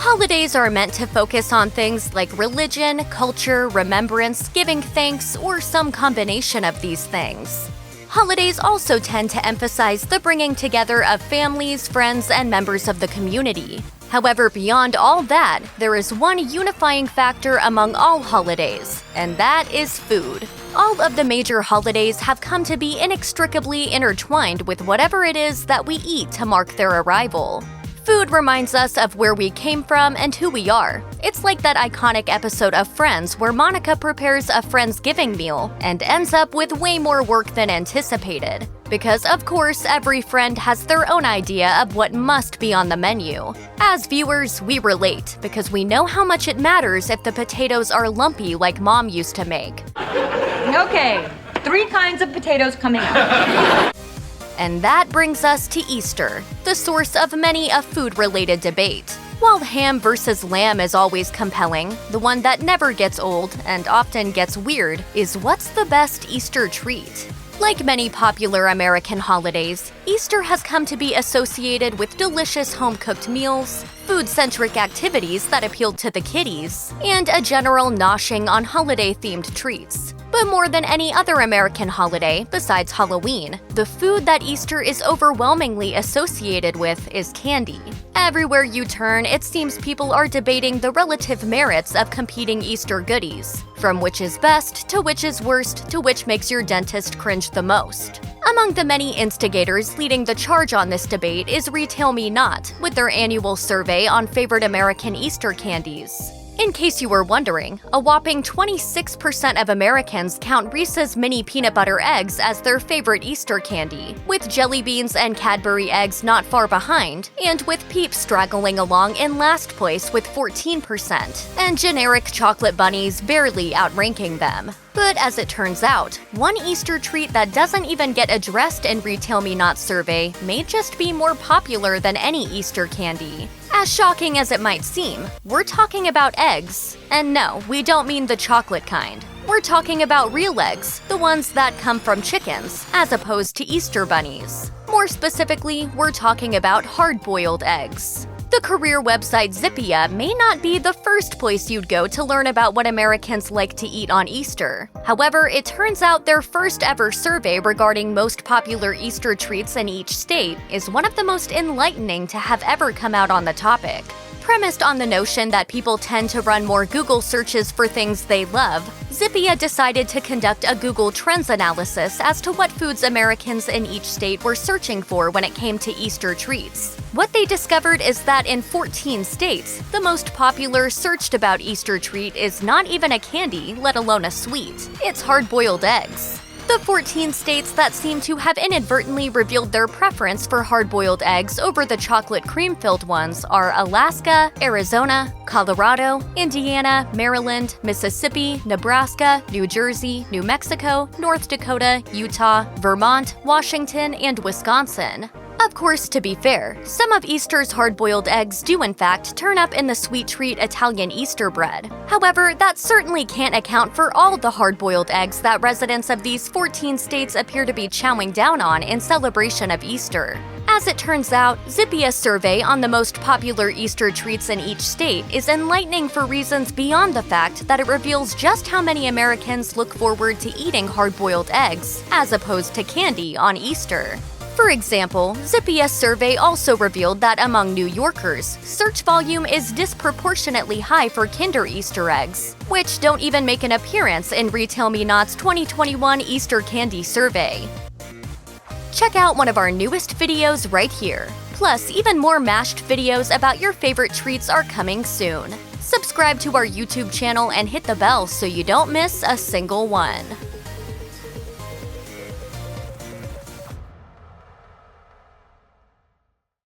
Holidays are meant to focus on things like religion, culture, remembrance, giving thanks, or some combination of these things. Holidays also tend to emphasize the bringing together of families, friends, and members of the community. However, beyond all that, there is one unifying factor among all holidays, and that is food. All of the major holidays have come to be inextricably intertwined with whatever it is that we eat to mark their arrival. Food reminds us of where we came from and who we are. It's like that iconic episode of Friends where Monica prepares a Friendsgiving meal and ends up with way more work than anticipated. Because of course, every friend has their own idea of what must be on the menu. As viewers, we relate because we know how much it matters if the potatoes are lumpy like Mom used to make. Okay, 3 kinds of potatoes coming up. And that brings us to Easter, the source of many a food-related debate. While ham versus lamb is always compelling, the one that never gets old and often gets weird is what's the best Easter treat? Like many popular American holidays, Easter has come to be associated with delicious home-cooked meals, food-centric activities that appealed to the kiddies, and a general noshing on holiday-themed treats. But more than any other American holiday, besides Halloween, the food that Easter is overwhelmingly associated with is candy. Everywhere you turn, it seems people are debating the relative merits of competing Easter goodies, from which is best to which is worst to which makes your dentist cringe the most. Among the many instigators leading the charge on this debate is Retail Me Not, with their annual survey on favorite American Easter candies. In case you were wondering, a whopping 26% of Americans count Reese's mini peanut butter eggs as their favorite Easter candy, with jelly beans and Cadbury eggs not far behind, and with Peeps straggling along in last place with 14%, and generic chocolate bunnies barely outranking them. But as it turns out, one Easter treat that doesn't even get addressed in Retail Me Not survey may just be more popular than any Easter candy. As shocking as it might seem, we're talking about eggs. And no, we don't mean the chocolate kind. We're talking about real eggs, the ones that come from chickens, as opposed to Easter bunnies. More specifically, we're talking about hard-boiled eggs. The career website Zippia may not be the first place you'd go to learn about what Americans like to eat on Easter. However, it turns out their first ever survey regarding most popular Easter treats in each state is one of the most enlightening to have ever come out on the topic. Premised on the notion that people tend to run more Google searches for things they love, Zippia decided to conduct a Google Trends analysis as to what foods Americans in each state were searching for when it came to Easter treats. What they discovered is that in 14 states, the most popular searched about Easter treat is not even a candy, let alone a sweet. It's hard-boiled eggs. The 14 states that seem to have inadvertently revealed their preference for hard-boiled eggs over the chocolate cream-filled ones are Alaska, Arizona, Colorado, Indiana, Maryland, Mississippi, Nebraska, New Jersey, New Mexico, North Dakota, Utah, Vermont, Washington, and Wisconsin. Of course, to be fair, some of Easter's hard-boiled eggs do in fact turn up in the sweet treat Italian Easter bread. However, that certainly can't account for all the hard-boiled eggs that residents of these 14 states appear to be chowing down on in celebration of Easter. As it turns out, Zippia's survey on the most popular Easter treats in each state is enlightening for reasons beyond the fact that it reveals just how many Americans look forward to eating hard-boiled eggs, as opposed to candy on Easter. For example, Zippia's survey also revealed that among New Yorkers, search volume is disproportionately high for Kinder Easter eggs, which don't even make an appearance in Retail Me Not's 2021 Easter Candy Survey. Check out one of our newest videos right here. Plus, even more mashed videos about your favorite treats are coming soon. Subscribe to our YouTube channel and hit the bell so you don't miss a single one.